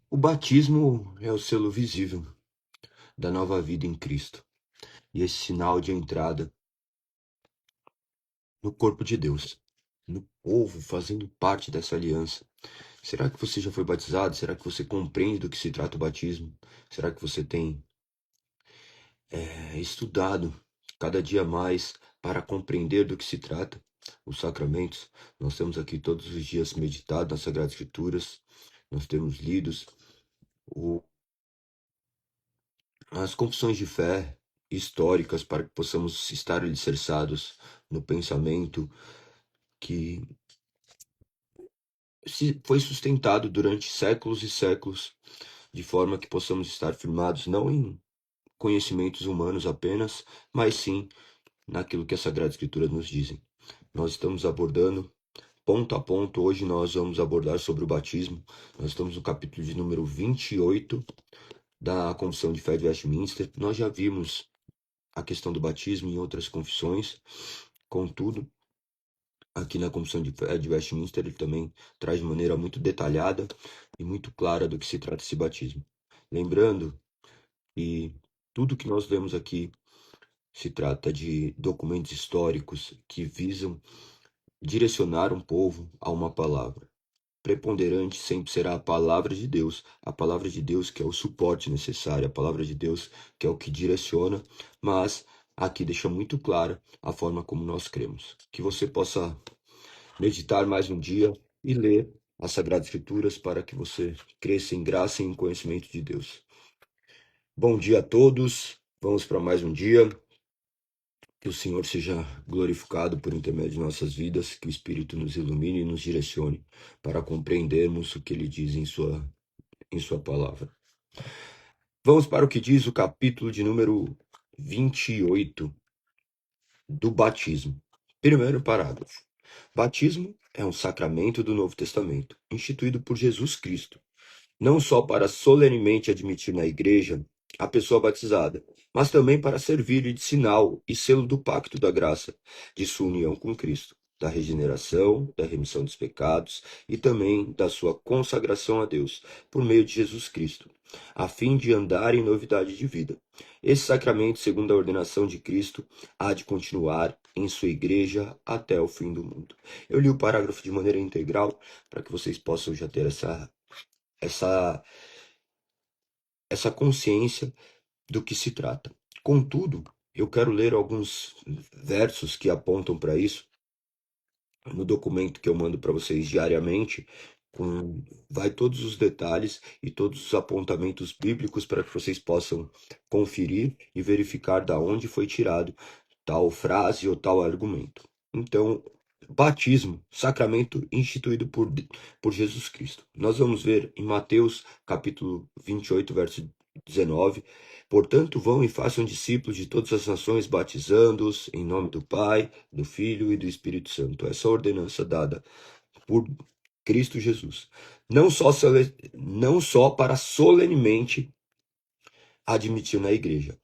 O batismo é o selo visível da nova vida em Cristo e esse sinal de entrada no corpo de Deus, no povo, fazendo parte dessa aliança. Será que você já foi batizado? Será que você compreende do que se trata o batismo? Será que você tem estudado cada dia mais para compreender do que se trata os sacramentos? Nós temos aqui todos os dias meditado nas Sagradas Escrituras, nós temos lidos o as confissões de fé históricas para que possamos estar alicerçados no pensamento que foi sustentado durante séculos e séculos, de forma que possamos estar firmados não em conhecimentos humanos apenas, mas sim naquilo que a Sagrada Escritura nos dizem. Nós estamos abordando ponto a ponto, hoje nós vamos abordar sobre o batismo. Nós estamos no capítulo de número 28 da Confissão de Fé de Westminster. Nós já vimos a questão do batismo em outras confissões. Contudo, aqui na Confissão de Fé de Westminster, ele também traz de maneira muito detalhada e muito clara do que se trata esse batismo. Lembrando que tudo que nós vemos aqui se trata de documentos históricos que visam direcionar um povo a uma palavra. Preponderante sempre será a palavra de Deus que é o suporte necessário, a palavra de Deus que é o que direciona, mas aqui deixa muito clara a forma como nós cremos. Que você possa meditar mais um dia e ler as Sagradas Escrituras para que você cresça em graça e em conhecimento de Deus. Bom dia a todos, vamos para mais um dia. Que o Senhor seja glorificado por intermédio de nossas vidas, que o Espírito nos ilumine e nos direcione para compreendermos o que Ele diz em sua palavra. Vamos para o que diz o capítulo de número 28 do batismo. Primeiro parágrafo. Batismo é um sacramento do Novo Testamento, instituído por Jesus Cristo, não só para solenemente admitir na igreja a pessoa batizada, mas também para servir de sinal e selo do pacto da graça, de sua união com Cristo, da regeneração, da remissão dos pecados e também da sua consagração a Deus, por meio de Jesus Cristo, a fim de andar em novidade de vida. Esse sacramento, segundo a ordenação de Cristo, há de continuar em sua igreja até o fim do mundo. Eu li o parágrafo de maneira integral para que vocês possam já ter essa consciência do que se trata. Contudo, eu quero ler alguns versos que apontam para isso no documento que eu mando para vocês diariamente, vai todos os detalhes e todos os apontamentos bíblicos para que vocês possam conferir e verificar da onde foi tirado tal frase ou tal argumento. Então, batismo, sacramento instituído por Jesus Cristo. Nós vamos ver em Mateus capítulo 28, verso 19. Portanto, vão e façam discípulos de todas as nações, batizando-os em nome do Pai, do Filho e do Espírito Santo. Essa ordenança dada por Cristo Jesus. Não só para solenemente admitir na igreja.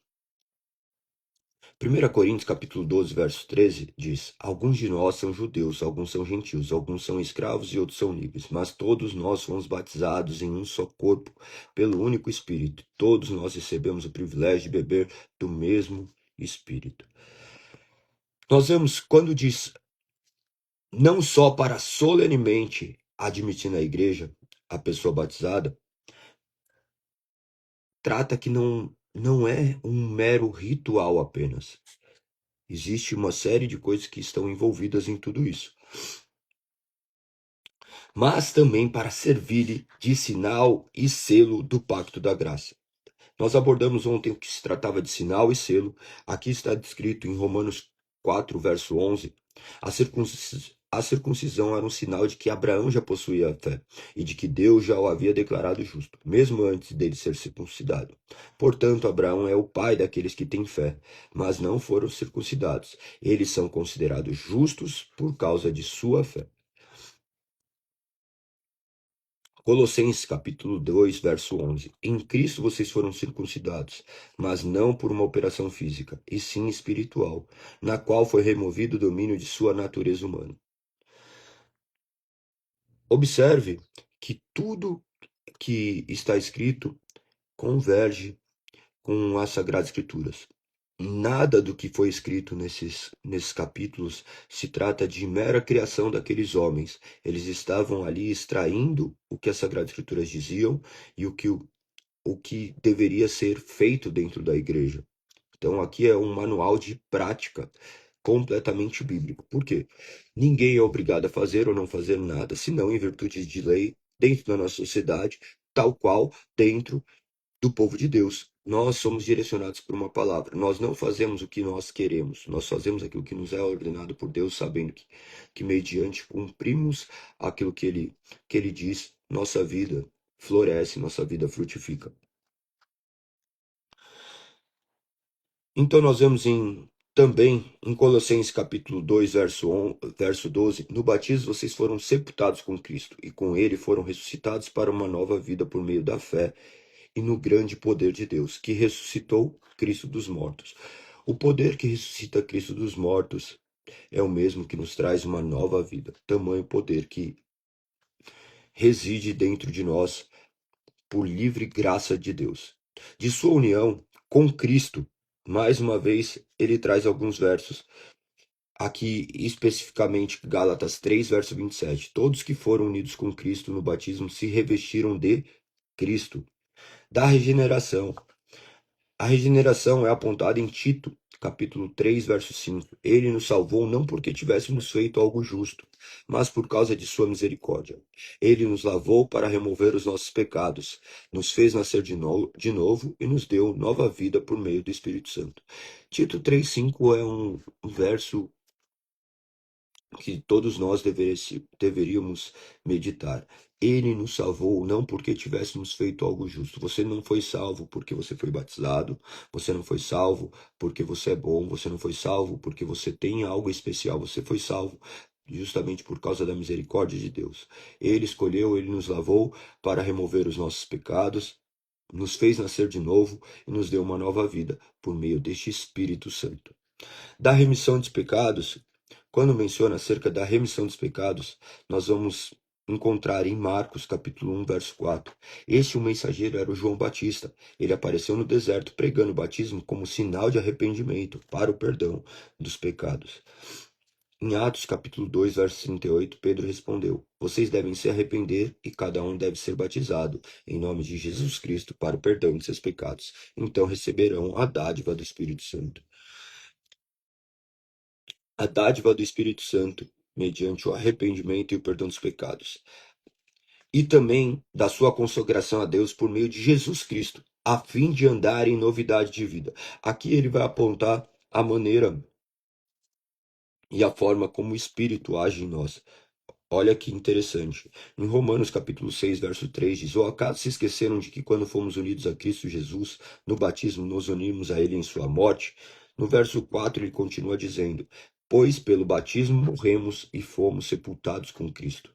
1 Coríntios capítulo 12, verso 13 diz: Alguns de nós são judeus, alguns são gentios, alguns são escravos e outros são livres, mas todos nós fomos batizados em um só corpo, pelo único Espírito. Todos nós recebemos o privilégio de beber do mesmo Espírito. Nós vemos quando diz não só para solenemente admitir na igreja a pessoa batizada, trata que não é um mero ritual apenas. Existe uma série de coisas que estão envolvidas em tudo isso. Mas também para servir de sinal e selo do pacto da graça. Nós abordamos ontem o que se tratava de sinal e selo. Aqui está descrito em Romanos 4, verso 11, a circuncisão era um sinal de que Abraão já possuía a fé e de que Deus já o havia declarado justo, mesmo antes dele ser circuncidado. Portanto, Abraão é o pai daqueles que têm fé, mas não foram circuncidados. Eles são considerados justos por causa de sua fé. Colossenses capítulo 2, verso 11. Em Cristo vocês foram circuncidados, mas não por uma operação física, e sim espiritual, na qual foi removido o domínio de sua natureza humana. Observe que tudo que está escrito converge com as Sagradas Escrituras. Nada do que foi escrito nesses capítulos se trata de mera criação daqueles homens. Eles estavam ali extraindo o que as Sagradas Escrituras diziam e o que deveria ser feito dentro da igreja. Então, aqui é um manual de prática completamente bíblico. Por quê? Ninguém é obrigado a fazer ou não fazer nada, senão em virtude de lei, dentro da nossa sociedade, tal qual dentro do povo de Deus. Nós somos direcionados por uma palavra. Nós não fazemos o que nós queremos. Nós fazemos aquilo que nos é ordenado por Deus, sabendo que mediante cumprimos aquilo que ele diz, nossa vida floresce, nossa vida frutifica. Então nós vemos também em Colossenses capítulo 2, verso 12, no batismo vocês foram sepultados com Cristo, e com ele foram ressuscitados para uma nova vida por meio da fé e no grande poder de Deus, que ressuscitou Cristo dos mortos. O poder que ressuscita Cristo dos mortos é o mesmo que nos traz uma nova vida, tamanho poder que reside dentro de nós por livre graça de Deus. De sua união com Cristo, mais uma vez, ele traz alguns versos. Aqui, especificamente, Gálatas 3, verso 27. Todos que foram unidos com Cristo no batismo se revestiram de Cristo. Da regeneração. A regeneração é apontada em Tito, capítulo 3, verso 5. Ele nos salvou não porque tivéssemos feito algo justo, mas por causa de sua misericórdia. Ele nos lavou para remover os nossos pecados, nos fez nascer de novo e nos deu nova vida por meio do Espírito Santo. Tito 3,5 é um verso que todos nós deveríamos meditar. Ele nos salvou não porque tivéssemos feito algo justo. Você não foi salvo porque você foi batizado. Você não foi salvo porque você é bom. Você não foi salvo porque você tem algo especial. Você foi salvo justamente por causa da misericórdia de Deus. Ele escolheu, ele nos lavou para remover os nossos pecados, nos fez nascer de novo e nos deu uma nova vida por meio deste Espírito Santo. Da remissão dos pecados, quando menciona acerca da remissão dos pecados, nós vamos encontrar em Marcos, capítulo 1, verso 4. Este o mensageiro era o João Batista. Ele apareceu no deserto pregando o batismo como sinal de arrependimento para o perdão dos pecados. Em Atos, capítulo 2, verso 38, Pedro respondeu: Vocês devem se arrepender e cada um deve ser batizado em nome de Jesus Cristo para o perdão de seus pecados. Então receberão a dádiva do Espírito Santo. A dádiva do Espírito Santo, mediante o arrependimento e o perdão dos pecados. E também da sua consagração a Deus por meio de Jesus Cristo, a fim de andar em novidade de vida. Aqui ele vai apontar a maneira e a forma como o Espírito age em nós. Olha que interessante. Em Romanos capítulo 6, verso 3 diz: Ou acaso se esqueceram de que quando fomos unidos a Cristo Jesus, no batismo nos unimos a ele em sua morte? No verso 4 ele continua dizendo: Pois pelo batismo morremos e fomos sepultados com Cristo.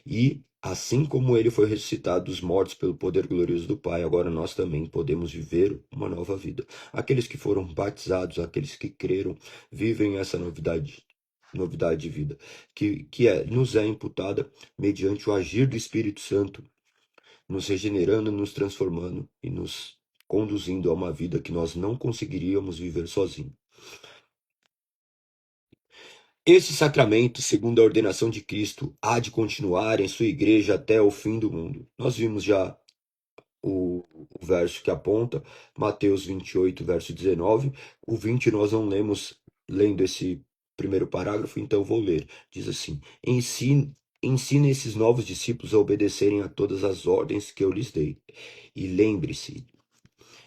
E assim como ele foi ressuscitado dos mortos pelo poder glorioso do Pai, agora nós também podemos viver uma nova vida. Aqueles que foram batizados, aqueles que creram, vivem essa novidade de vida, nos é imputada mediante o agir do Espírito Santo, nos regenerando, nos transformando e nos conduzindo a uma vida que nós não conseguiríamos viver sozinhos. Esse sacramento, segundo a ordenação de Cristo, há de continuar em sua igreja até o fim do mundo. Nós vimos já o verso que aponta, Mateus 28, verso 19. O 20 nós não lemos lendo esse primeiro parágrafo, então vou ler. Diz assim: Ensine esses novos discípulos a obedecerem a todas as ordens que eu lhes dei. E lembre-se,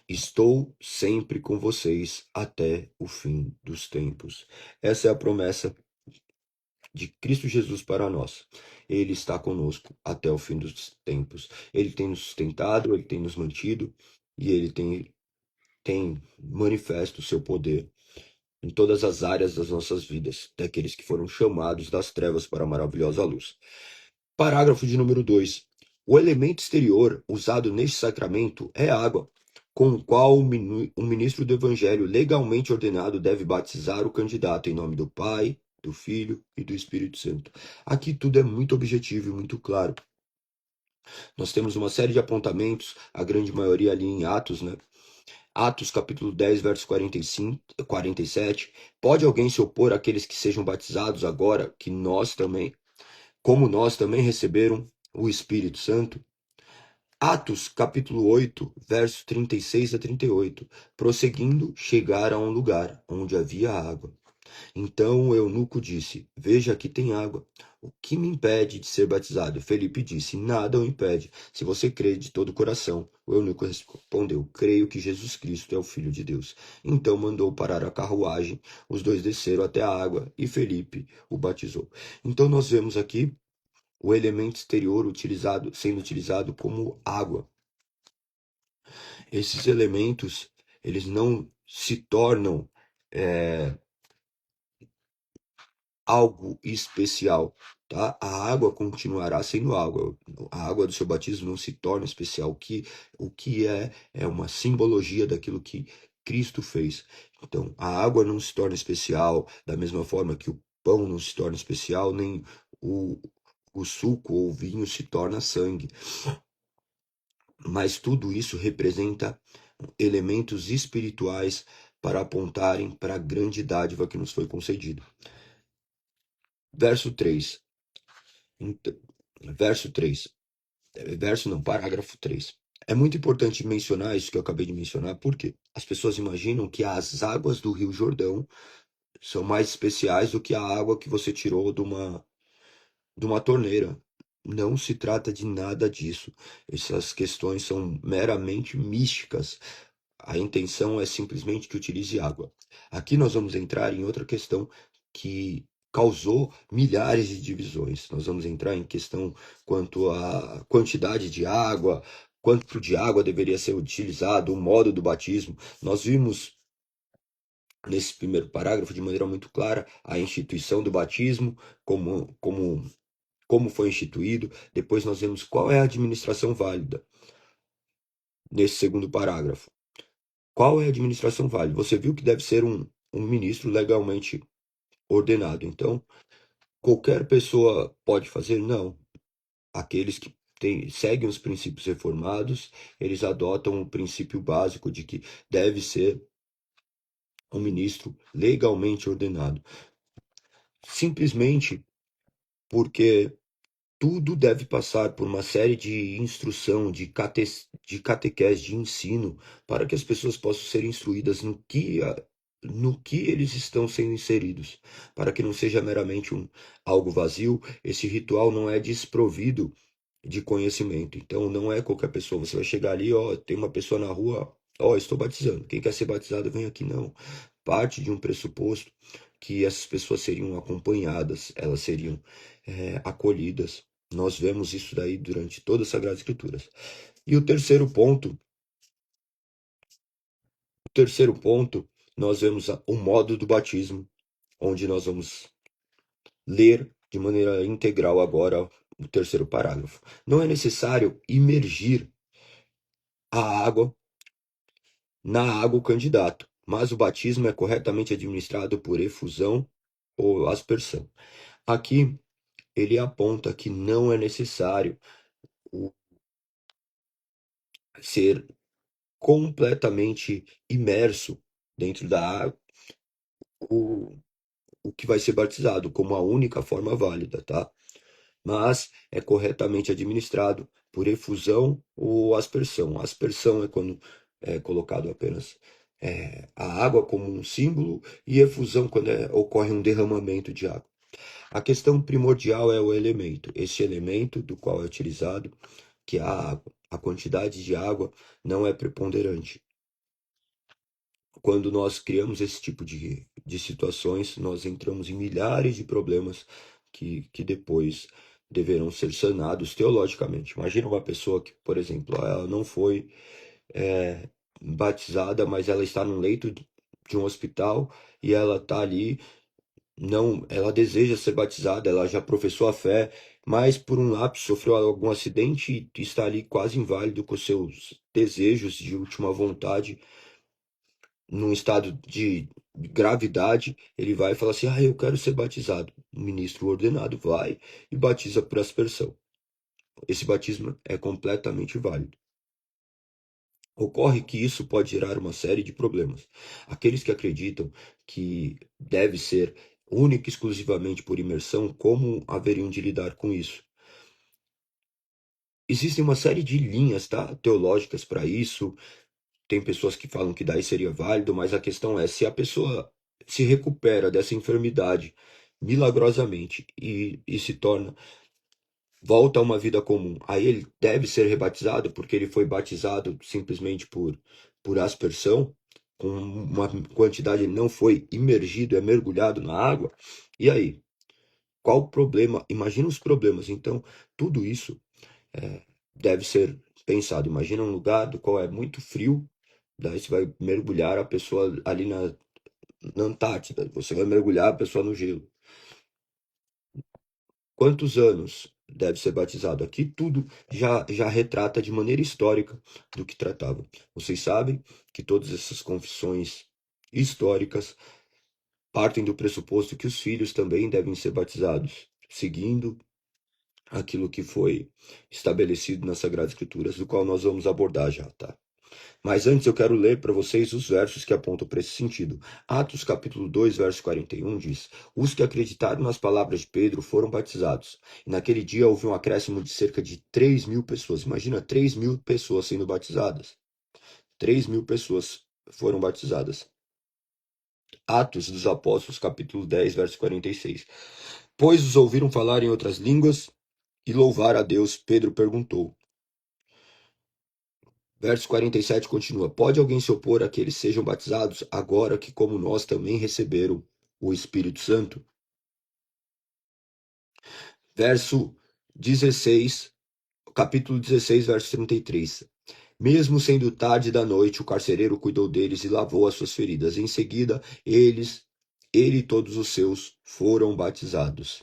estou sempre com vocês até o fim dos tempos. Essa é a promessa de Cristo Jesus para nós. Ele está conosco até o fim dos tempos. Ele tem nos sustentado, ele tem nos mantido e ele tem manifesto o seu poder em todas as áreas das nossas vidas, daqueles que foram chamados das trevas para a maravilhosa luz. Parágrafo de número 2. O elemento exterior usado neste sacramento é água, com o qual o ministro do Evangelho legalmente ordenado deve batizar o candidato em nome do Pai, do Filho e do Espírito Santo. Aqui tudo é muito objetivo e muito claro. Nós temos uma série de apontamentos, a grande maioria ali em Atos, né? Atos capítulo 10, verso 45, 47. Pode alguém se opor àqueles que sejam batizados agora, que nós também, como nós também receberam o Espírito Santo? Atos capítulo 8, verso 36 a 38. Prosseguindo, chegaram a um lugar onde havia água. Então o eunuco disse: Veja, aqui tem água. O que me impede de ser batizado? Felipe disse: Nada o impede, se você crê de todo o coração. O eunuco respondeu: Creio que Jesus Cristo é o Filho de Deus. Então mandou parar a carruagem. Os dois desceram até a água e Felipe o batizou. Então nós vemos aqui o elemento exterior sendo utilizado como água. Esses elementos, eles não se tornam algo especial, tá? A água continuará sendo água. A água do seu batismo não se torna especial. O que é uma simbologia daquilo que Cristo fez. Então, a água não se torna especial da mesma forma que o pão não se torna especial, nem o, o suco ou o vinho se torna sangue. Mas tudo isso representa elementos espirituais para apontarem para a grande dádiva que nos foi concedida. Verso 3. Verso 3. Verso não, parágrafo 3. É muito importante mencionar isso que eu acabei de mencionar, porque as pessoas imaginam que as águas do Rio Jordão são mais especiais do que a água que você tirou de uma torneira. Não se trata de nada disso. Essas questões são meramente místicas. A intenção é simplesmente que utilize água. Aqui nós vamos entrar em outra questão que causou milhares de divisões. Nós vamos entrar em questão quanto à quantidade de água, quanto de água deveria ser utilizado, o modo do batismo. Nós vimos nesse primeiro parágrafo de maneira muito clara a instituição do batismo, como foi instituído. Depois nós vemos qual é a administração válida nesse segundo parágrafo. Qual é a administração válida? Você viu que deve ser um ministro legalmente ordenado. Então, qualquer pessoa pode fazer? Não. Aqueles que seguem os princípios reformados, eles adotam o princípio básico de que deve ser um ministro legalmente ordenado. Simplesmente porque tudo deve passar por uma série de instrução, de catequese, de ensino, para que as pessoas possam ser instruídas no que eles estão sendo inseridos, para que não seja meramente algo vazio. Esse ritual não é desprovido de conhecimento. Então não é qualquer pessoa. Você vai chegar ali, ó, tem uma pessoa na rua, ó, estou batizando. Quem quer ser batizado, vem aqui. Não. Parte de um pressuposto que essas pessoas seriam acompanhadas, elas seriam acolhidas. Nós vemos isso daí durante toda a Sagrada Escrituras. E o terceiro ponto, nós vemos o modo do batismo, onde nós vamos ler de maneira integral agora o terceiro parágrafo. Não é necessário imergir a água na água o candidato, mas o batismo é corretamente administrado por efusão ou aspersão. Aqui ele aponta que não é necessário ser completamente imerso dentro da água o que vai ser batizado como a única forma válida, tá? Mas é corretamente administrado por efusão ou aspersão. A aspersão é quando é colocado apenas a água como um símbolo, e efusão quando ocorre um derramamento de água. A questão primordial é o elemento. Esse elemento do qual é utilizado, que é a água. A quantidade de água não é preponderante. Quando nós criamos esse tipo de situações, nós entramos em milhares de problemas que depois deverão ser sanados teologicamente. Imagina uma pessoa que, por exemplo, ela não foi batizada, mas ela está num leito de um hospital e ela está ali, não, ela deseja ser batizada, ela já professou a fé, mas por um lapso sofreu algum acidente e está ali quase inválido com seus desejos de última vontade num estado de gravidade. Ele vai e fala assim: eu quero ser batizado. O ministro ordenado vai e batiza por aspersão. esse batismo é completamente válido. Ocorre que isso pode gerar uma série de problemas. Aqueles que acreditam que deve ser única e exclusivamente por imersão, como haveriam de lidar com isso? Existem uma série de linhas, tá, teológicas para isso. Tem pessoas que falam que daí seria válido, mas a questão é se a pessoa se recupera dessa enfermidade milagrosamente e se torna volta a uma vida comum. Aí ele deve ser rebatizado porque ele foi batizado simplesmente por aspersão, com uma quantidade, ele não foi imergido, é mergulhado na água. E aí? Qual o problema? Imagina os problemas. Então, tudo isso deve ser pensado. Imagina um lugar do qual é muito frio, daí você vai mergulhar a pessoa ali na Antártida, você vai mergulhar a pessoa no gelo. Quantos anos deve ser batizado? Aqui tudo já retrata de maneira histórica do que tratava. Vocês sabem que todas essas confissões históricas partem do pressuposto que os filhos também devem ser batizados, seguindo aquilo que foi estabelecido nas Sagradas Escrituras, do qual nós vamos abordar já, tá? Mas antes eu quero ler para vocês os versos que apontam para esse sentido. Atos capítulo 2, verso 41 diz: Os que acreditaram nas palavras de Pedro foram batizados. E naquele dia houve um acréscimo de cerca de 3.000 pessoas. Imagina 3.000 pessoas sendo batizadas. 3.000 pessoas foram batizadas. Atos dos Apóstolos capítulo 10, verso 46. Pois os ouviram falar em outras línguas e louvar a Deus, Pedro perguntou. Verso 47 continua: Pode alguém se opor a que eles sejam batizados agora que, como nós, também receberam o Espírito Santo? Verso 16, capítulo 16, verso 33. Mesmo sendo tarde da noite, o carcereiro cuidou deles e lavou as suas feridas. Em seguida, ele e todos os seus foram batizados.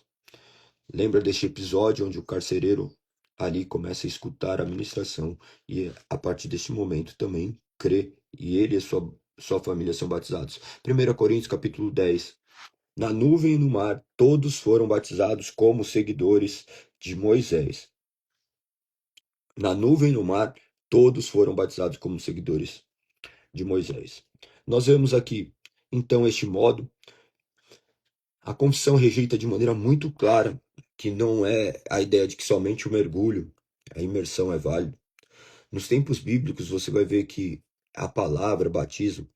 Lembra deste episódio onde o carcereiro ali começa a escutar a ministração e a partir deste momento também crê e ele e sua família são batizados. 1 Coríntios capítulo 10. Na nuvem e no mar, todos foram batizados como seguidores de Moisés. Na nuvem e no mar, todos foram batizados como seguidores de Moisés. Nós vemos aqui, então, este modo. A confissão rejeita de maneira muito clara que não é a ideia de que somente o mergulho, a imersão é válido. Nos tempos bíblicos, você vai ver que a palavra batismo,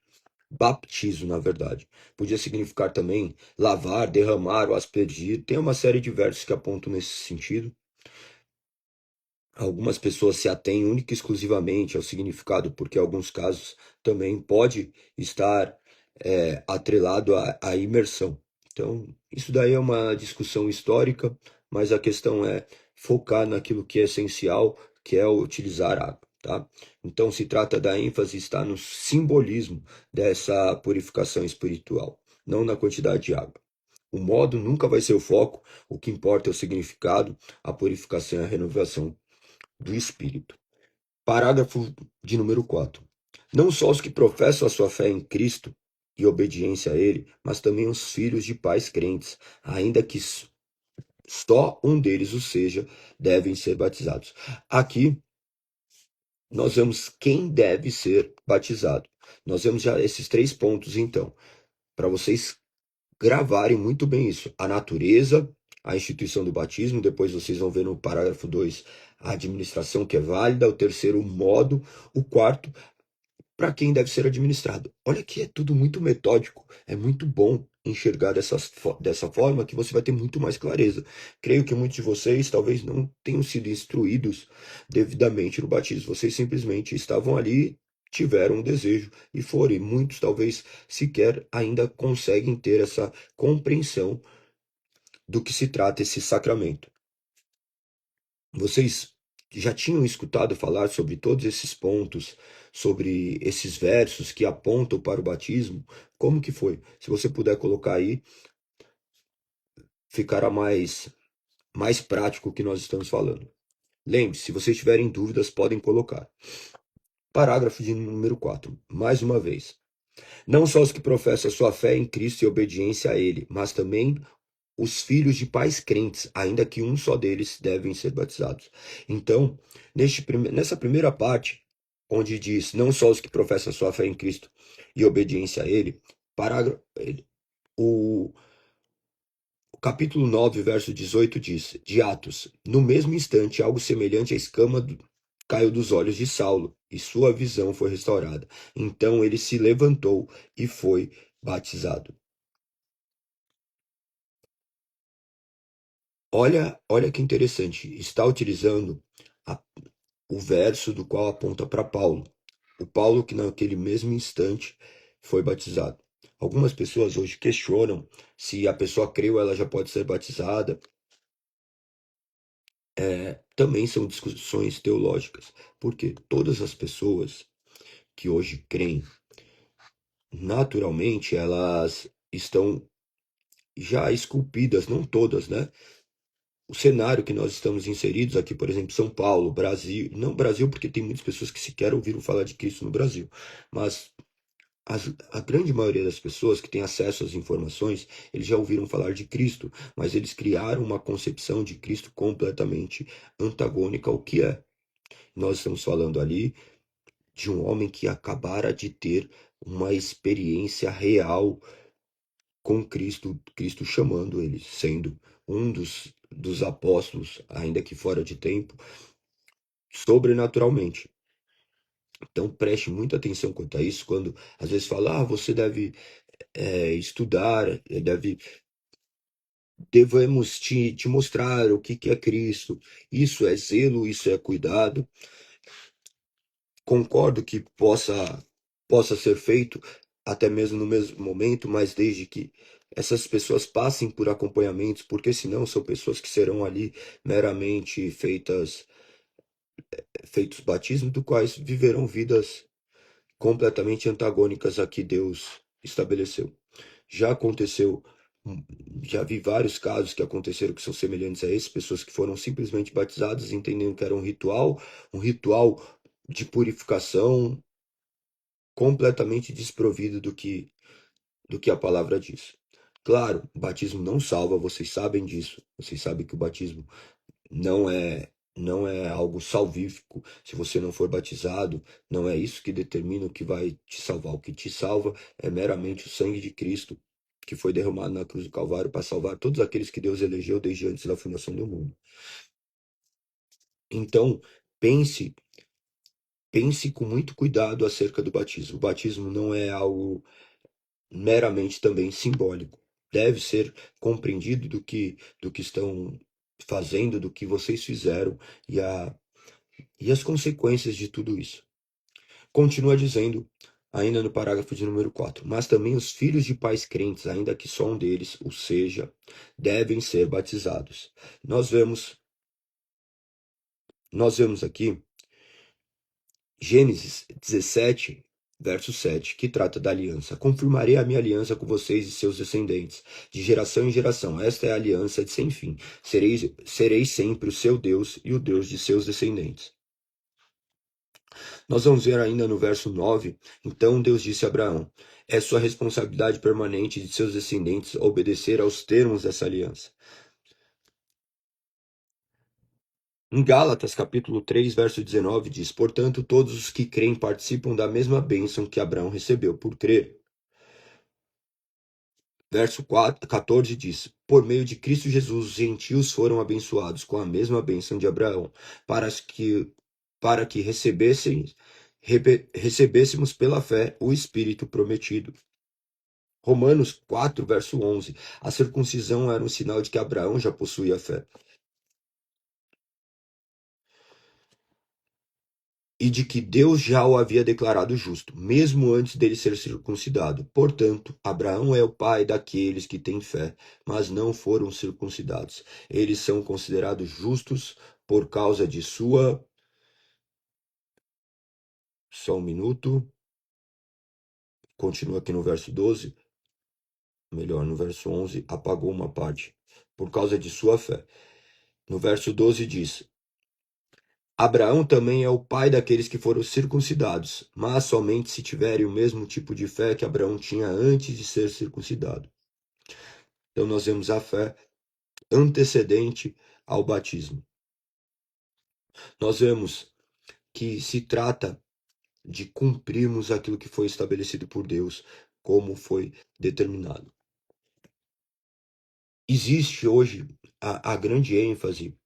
baptizo, na verdade, podia significar também lavar, derramar ou aspergir. Tem uma série de versos que apontam nesse sentido. Algumas pessoas se atêm única e exclusivamente ao significado, porque em alguns casos também pode estar atrelado à imersão. Então, isso daí é uma discussão histórica, mas a questão é focar naquilo que é essencial, que é utilizar água, tá? Então, se trata da ênfase está no simbolismo dessa purificação espiritual, não na quantidade de água. O modo nunca vai ser o foco, o que importa é o significado, a purificação e a renovação do Espírito. Parágrafo de número 4. Não só os que professam a sua fé em Cristo e obediência a Ele, mas também os filhos de pais crentes, ainda que só um deles o seja, devem ser batizados. Aqui nós vemos quem deve ser batizado. Nós vemos já esses 3 pontos, então, para vocês gravarem muito bem isso. A natureza, a instituição do batismo, depois vocês vão ver no parágrafo 2 a administração que é válida, o terceiro, o modo, o quarto, para quem deve ser administrado. Olha que é tudo muito metódico, é muito bom enxergar dessa forma que você vai ter muito mais clareza. Creio que muitos de vocês talvez não tenham sido instruídos devidamente no batismo, vocês simplesmente estavam ali, tiveram um desejo e foram, e muitos talvez sequer ainda conseguem ter essa compreensão do que se trata esse sacramento. Vocês já tinham escutado falar sobre todos esses pontos, sobre esses versos que apontam para o batismo? Como que foi? Se você puder colocar aí, ficará mais prático o que nós estamos falando. Lembre-se, se vocês tiverem dúvidas, podem colocar. Parágrafo de número 4. Mais uma vez. Não só os que professam a sua fé em Cristo e obediência a Ele, mas também os filhos de pais crentes, ainda que um só deles devem ser batizados. Então, nessa primeira parte, onde diz não só os que professam sua fé em Cristo e obediência a Ele, parágrafo, o, o capítulo 9, verso 18 diz, de Atos, no mesmo instante, algo semelhante à escama caiu dos olhos de Saulo e sua visão foi restaurada. Então ele se levantou e foi batizado. Olha que interessante, está utilizando a- o verso do qual aponta para Paulo. O Paulo que naquele mesmo instante foi batizado. Algumas pessoas hoje questionam se a pessoa creu, ela já pode ser batizada. Também são discussões teológicas, porque todas as pessoas que hoje creem, naturalmente, elas estão já esculpidas, não todas, né? O cenário que nós estamos inseridos aqui, por exemplo, São Paulo, Brasil, não Brasil, porque tem muitas pessoas que sequer ouviram falar de Cristo no Brasil, mas a grande maioria das pessoas que têm acesso às informações, eles já ouviram falar de Cristo, mas eles criaram uma concepção de Cristo completamente antagônica ao que é. Nós estamos falando ali de um homem que acabara de ter uma experiência real com Cristo, Cristo chamando ele, sendo um dos apóstolos, ainda que fora de tempo, sobrenaturalmente. Então preste muita atenção quanto a isso, quando às vezes fala, você deve estudar, devemos te mostrar o que é Cristo. Isso é zelo, isso é cuidado. Concordo que possa ser feito até mesmo no mesmo momento, mas desde que essas pessoas passem por acompanhamentos, porque senão são pessoas que serão ali meramente feitos batismos, do quais viverão vidas completamente antagônicas a que Deus estabeleceu. Já aconteceu, já vi vários casos que aconteceram que são semelhantes a esse, pessoas que foram simplesmente batizadas, entendendo que era um ritual de purificação, completamente desprovido do que a palavra diz. Claro, o batismo não salva, vocês sabem disso. Vocês sabem que o batismo não é algo salvífico. Se você não for batizado, não é isso que determina o que vai te salvar. O que te salva é meramente o sangue de Cristo, que foi derramado na cruz do Calvário para salvar todos aqueles que Deus elegeu desde antes da fundação do mundo. Então, pense com muito cuidado acerca do batismo. O batismo não é algo meramente também simbólico. Deve ser compreendido do que estão fazendo, do que vocês fizeram e as consequências de tudo isso. Continua dizendo, ainda no parágrafo de número 4, mas também os filhos de pais crentes, ainda que só um deles o seja, devem ser batizados. Nós vemos aqui Gênesis 17, verso 7, que trata da aliança. Confirmarei a minha aliança com vocês e seus descendentes, de geração em geração. Esta é a aliança de sem fim. Serei sempre o seu Deus e o Deus de seus descendentes. Nós vamos ver ainda no verso 9. Então Deus disse a Abraão: é sua responsabilidade permanente de seus descendentes obedecer aos termos dessa aliança. Em Gálatas, capítulo 3, verso 19, diz: portanto, todos os que creem participam da mesma bênção que Abraão recebeu por crer. Verso 14 diz: por meio de Cristo Jesus, os gentios foram abençoados com a mesma bênção de Abraão, para que recebêssemos pela fé o Espírito prometido. Romanos 4, verso 11. A circuncisão era um sinal de que Abraão já possuía a fé. E de que Deus já o havia declarado justo, mesmo antes dele ser circuncidado. Portanto, Abraão é o pai daqueles que têm fé, mas não foram circuncidados. Eles são considerados justos por causa de sua. Só um minuto. Continua aqui no verso 12. Melhor, no verso 11, apagou uma parte. Por causa de sua fé. No verso 12 diz: Abraão também é o pai daqueles que foram circuncidados, mas somente se tiverem o mesmo tipo de fé que Abraão tinha antes de ser circuncidado. Então nós vemos a fé antecedente ao batismo. Nós vemos que se trata de cumprirmos aquilo que foi estabelecido por Deus, como foi determinado. Existe hoje a grande ênfase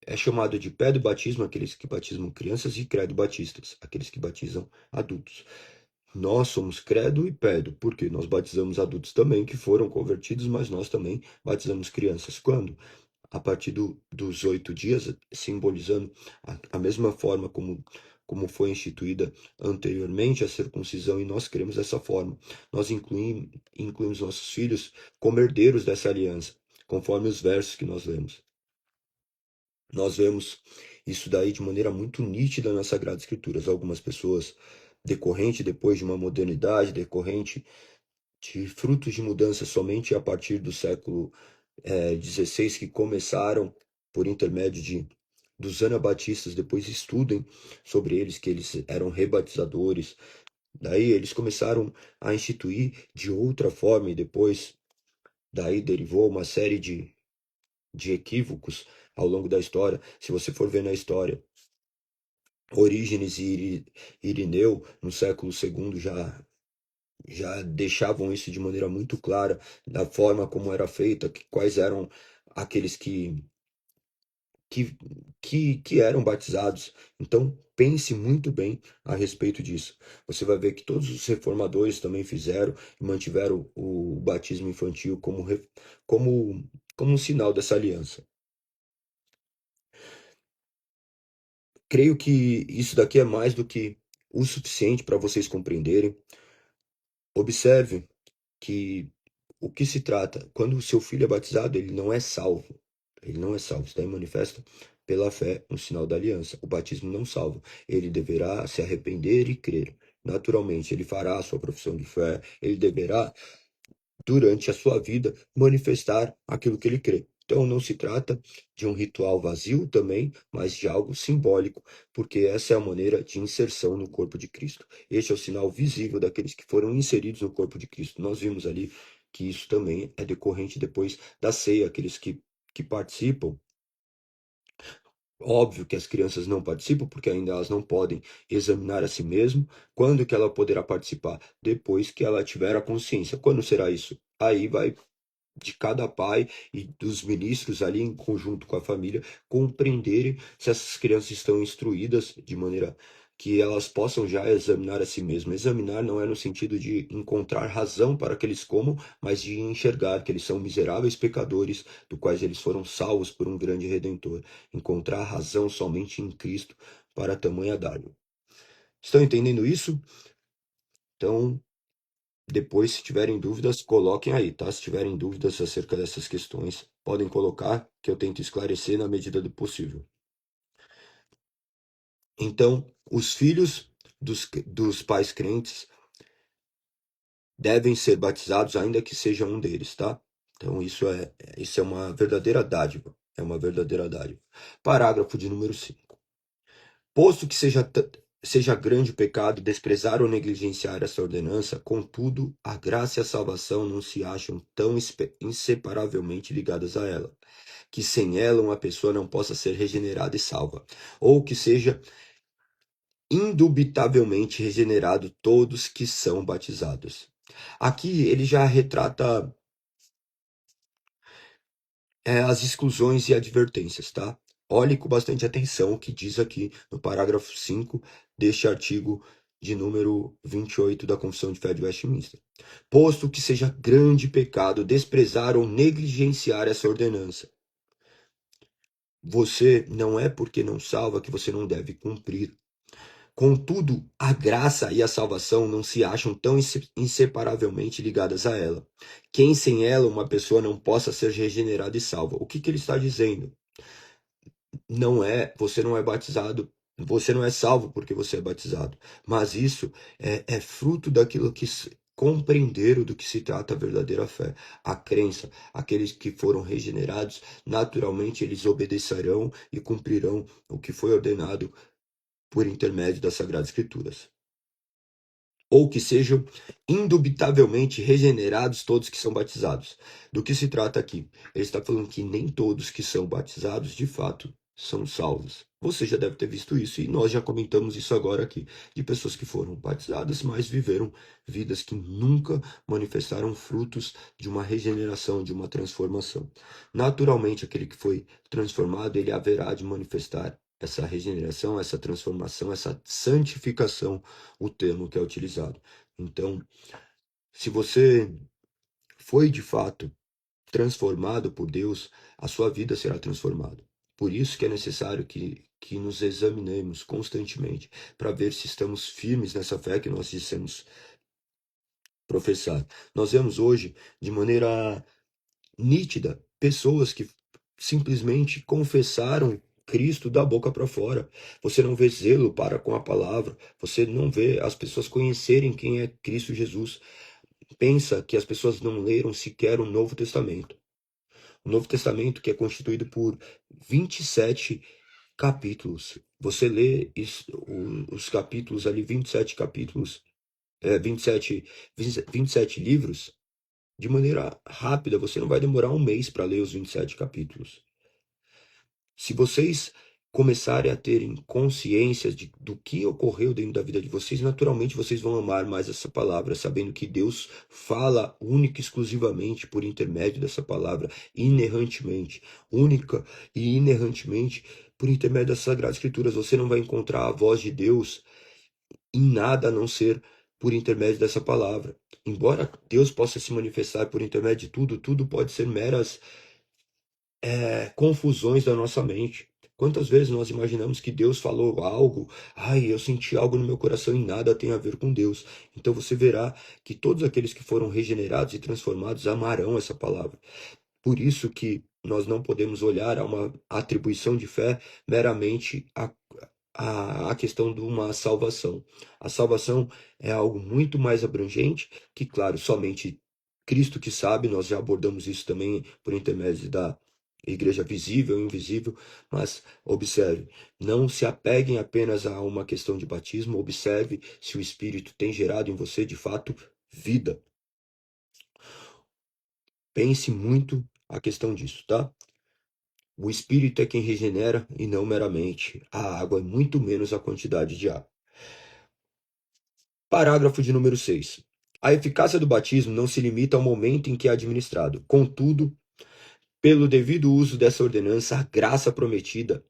é chamado de pé do batismo, aqueles que batizam crianças, e credo batistas, aqueles que batizam adultos. Nós somos credo e pedo, porque nós batizamos adultos também que foram convertidos, mas nós também batizamos crianças. Quando? A partir dos 8 dias, simbolizando a mesma forma como foi instituída anteriormente a circuncisão, e nós queremos dessa forma. Nós incluímos nossos filhos como herdeiros dessa aliança, conforme os versos que nós lemos. Nós vemos isso daí de maneira muito nítida nas Sagradas Escrituras. Algumas pessoas, decorrente depois de uma modernidade, decorrente de frutos de mudança somente a partir do século XVI, que começaram por intermédio dos anabatistas, depois estudem sobre eles, que eles eram rebatizadores. Daí eles começaram a instituir de outra forma, e depois daí derivou uma série de equívocos ao longo da história. Se você for ver na história, Orígenes e Irineu, no século II, já deixavam isso de maneira muito clara, da forma como era feita, quais eram aqueles que, que eram batizados. Então, pense muito bem a respeito disso. Você vai ver que todos os reformadores também fizeram e mantiveram o batismo infantil como, como um sinal dessa aliança. Creio que isso daqui é mais do que o suficiente para vocês compreenderem. Observe que o que se trata, quando o seu filho é batizado, ele não é salvo. Ele não é salvo. Isso daí manifesta pela fé um sinal da aliança. O batismo não salva. Ele deverá se arrepender e crer. Naturalmente, ele fará a sua profissão de fé. Ele deverá, durante a sua vida, manifestar aquilo que ele crê. Então, não se trata de um ritual vazio também, mas de algo simbólico, porque essa é a maneira de inserção no corpo de Cristo. Este é o sinal visível daqueles que foram inseridos no corpo de Cristo. Nós vimos ali que isso também é decorrente depois da ceia, aqueles que participam. Óbvio que as crianças não participam, porque ainda elas não podem examinar a si mesmo. Quando que ela poderá participar? Depois que ela tiver a consciência. Quando será isso? Aí vai de cada pai e dos ministros ali em conjunto com a família compreenderem se essas crianças estão instruídas de maneira que elas possam já examinar a si mesmas. Examinar não é no sentido de encontrar razão para que eles comam, mas de enxergar que eles são miseráveis pecadores, do quais eles foram salvos por um grande Redentor. Encontrar razão somente em Cristo para tamanha dádiva. Estão entendendo isso? Então, depois, se tiverem dúvidas, coloquem aí, tá? Se tiverem dúvidas acerca dessas questões, podem colocar, que eu tento esclarecer na medida do possível. Então, os filhos dos pais crentes devem ser batizados, ainda que seja um deles, tá? Então, isso é uma verdadeira dádiva. É uma verdadeira dádiva. Parágrafo de número 5. Posto que seja grande o pecado desprezar ou negligenciar essa ordenança, contudo, a graça e a salvação não se acham tão inseparavelmente ligadas a ela, que sem ela uma pessoa não possa ser regenerada e salva, ou que seja indubitavelmente regenerado todos que são batizados. Aqui ele já retrata as exclusões e advertências, tá? Olhe com bastante atenção o que diz aqui no parágrafo 5 deste artigo de número 28 da Confissão de Fé de Westminster. Posto que seja grande pecado desprezar ou negligenciar essa ordenança. Você não é porque não salva que você não deve cumprir. Contudo, a graça e a salvação não se acham tão inseparavelmente ligadas a ela. Quem sem ela uma pessoa não possa ser regenerada e salva. O que ele está dizendo? Você não é batizado, você não é salvo porque você é batizado. Mas isso é fruto daquilo que compreenderam do que se trata a verdadeira fé, a crença. Aqueles que foram regenerados, naturalmente eles obedecerão e cumprirão o que foi ordenado por intermédio das Sagradas Escrituras. ou que sejam indubitavelmente regenerados todos que são batizados. Do que se trata aqui? Ele está falando que nem todos que são batizados de fato são salvos. Você já deve ter visto isso e nós já comentamos isso agora aqui, de pessoas que foram batizadas, mas viveram vidas que nunca manifestaram frutos de uma regeneração, de uma transformação. Naturalmente, aquele que foi transformado, ele haverá de manifestar essa regeneração, essa transformação, essa santificação, o termo que é utilizado. Então, se você foi de fato transformado por Deus, a sua vida será transformada. Por isso que é necessário que nos examinemos constantemente para ver se estamos firmes nessa fé que nós dissemos professar. Nós vemos hoje, de maneira nítida, pessoas que simplesmente confessaram Cristo da boca para fora. Você não vê zelo para com a palavra, você não vê as pessoas conhecerem quem é Cristo Jesus. Pensa que as pessoas não leram sequer o Novo Testamento. O Novo Testamento que é constituído por 27 capítulos. Você lê os capítulos ali, 27 capítulos, 27 livros, de maneira rápida. Você não vai demorar um mês para ler os 27 capítulos. Se vocês começarem a terem consciência do que ocorreu dentro da vida de vocês, naturalmente vocês vão amar mais essa palavra, sabendo que Deus fala única e exclusivamente por intermédio dessa palavra, inerrantemente, única e inerrantemente por intermédio das Sagradas Escrituras. Você não vai encontrar a voz de Deus em nada a não ser por intermédio dessa palavra. Embora Deus possa se manifestar por intermédio de tudo, tudo pode ser meras confusões da nossa mente. Quantas vezes nós imaginamos que Deus falou algo, eu senti algo no meu coração e nada tem a ver com Deus. Então você verá que todos aqueles que foram regenerados e transformados amarão essa palavra. Por isso que nós não podemos olhar a uma atribuição de fé meramente a questão de uma salvação. A salvação é algo muito mais abrangente que, claro, somente Cristo que sabe. Nós já abordamos isso também por intermédio da igreja visível e invisível, mas observe, não se apeguem apenas a uma questão de batismo, observe se o Espírito tem gerado em você de fato vida. Pense muito a questão disso, tá? O Espírito é quem regenera e não meramente a água, e muito menos a quantidade de água. Parágrafo de número 6. A eficácia do batismo não se limita ao momento em que é administrado. Contudo, pelo devido uso dessa ordenança, a graça prometida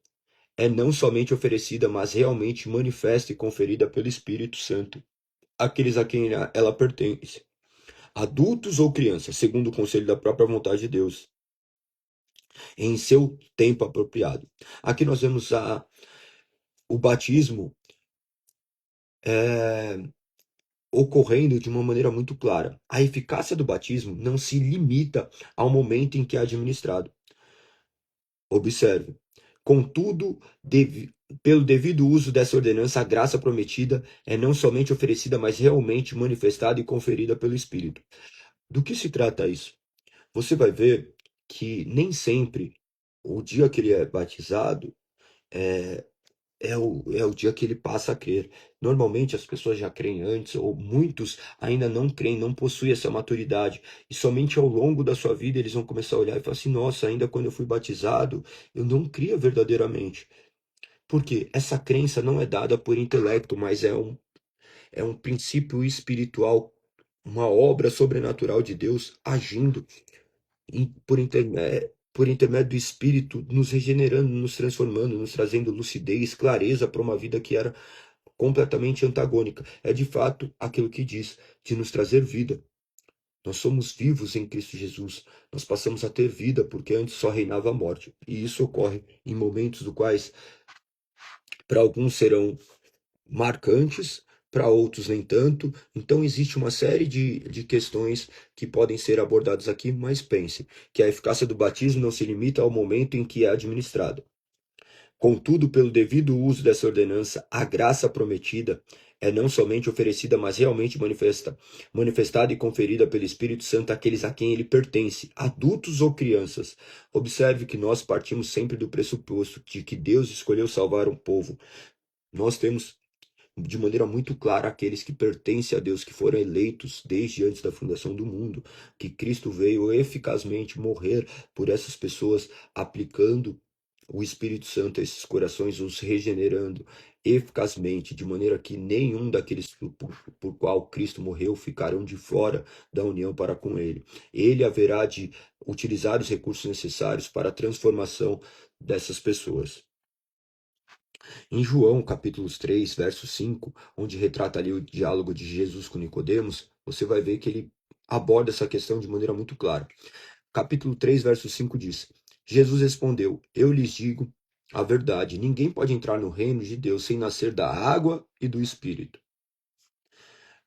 é não somente oferecida, mas realmente manifesta e conferida pelo Espírito Santo àqueles a quem ela pertence, adultos ou crianças, segundo o conselho da própria vontade de Deus, em seu tempo apropriado. Aqui nós vemos o batismo ocorrendo de uma maneira muito clara. A eficácia do batismo não se limita ao momento em que é administrado. Observe. Contudo, pelo devido uso dessa ordenança, a graça prometida é não somente oferecida, mas realmente manifestada e conferida pelo Espírito. Do que se trata isso? Você vai ver que nem sempre o dia que ele é batizado é o dia que ele passa a crer. Normalmente as pessoas já creem antes, ou muitos ainda não creem, não possuem essa maturidade. E somente ao longo da sua vida eles vão começar a olhar e falar assim: nossa, ainda quando eu fui batizado, eu não cria verdadeiramente. Porque essa crença não é dada por intelecto, mas é um princípio espiritual, uma obra sobrenatural de Deus agindo por intermédio do Espírito, nos regenerando, nos transformando, nos trazendo lucidez, clareza para uma vida que era completamente antagônica. É de fato aquilo que diz, de nos trazer vida. Nós somos vivos em Cristo Jesus. Nós passamos a ter vida porque antes só reinava a morte. E isso ocorre em momentos do quais, para alguns serão marcantes, para outros nem tanto. Então existe uma série de questões que podem ser abordadas aqui, mas pense que a eficácia do batismo não se limita ao momento em que é administrado. Contudo, pelo devido uso dessa ordenança, a graça prometida é não somente oferecida, mas realmente manifestada e conferida pelo Espírito Santo àqueles a quem ele pertence, adultos ou crianças. Observe que nós partimos sempre do pressuposto de que Deus escolheu salvar um povo. Nós temos de maneira muito clara aqueles que pertencem a Deus, que foram eleitos desde antes da fundação do mundo, que Cristo veio eficazmente morrer por essas pessoas, aplicando o Espírito Santo a esses corações, os regenerando eficazmente, de maneira que nenhum daqueles por qual Cristo morreu ficarão de fora da união para com Ele. Ele haverá de utilizar os recursos necessários para a transformação dessas pessoas. Em João, capítulos 3, verso 5, onde retrata ali o diálogo de Jesus com Nicodemos, você vai ver que ele aborda essa questão de maneira muito clara. Capítulo 3, verso 5 diz: Jesus respondeu: Eu lhes digo a verdade, ninguém pode entrar no reino de Deus sem nascer da água e do Espírito.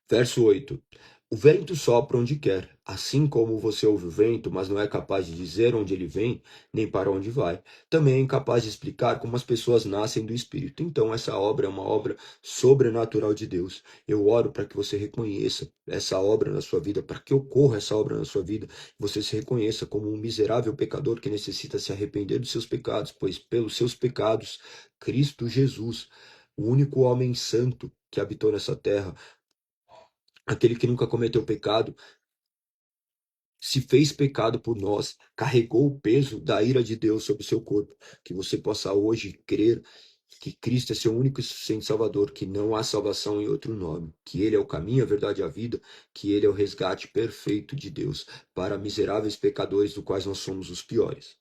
Verso 8: O vento sopra onde quer, assim como você ouve o vento, mas não é capaz de dizer onde ele vem, nem para onde vai. Também é incapaz de explicar como as pessoas nascem do Espírito. Então, essa obra é uma obra sobrenatural de Deus. Eu oro para que você reconheça essa obra na sua vida, para que ocorra essa obra na sua vida, você se reconheça como um miserável pecador que necessita se arrepender dos seus pecados, pois pelos seus pecados, Cristo Jesus, o único homem santo que habitou nessa terra, aquele que nunca cometeu pecado, se fez pecado por nós, carregou o peso da ira de Deus sobre o seu corpo. Que você possa hoje crer que Cristo é seu único e suficiente Salvador, que não há salvação em outro nome, que Ele é o caminho, a verdade e a vida, que Ele é o resgate perfeito de Deus para miseráveis pecadores, do quais nós somos os piores.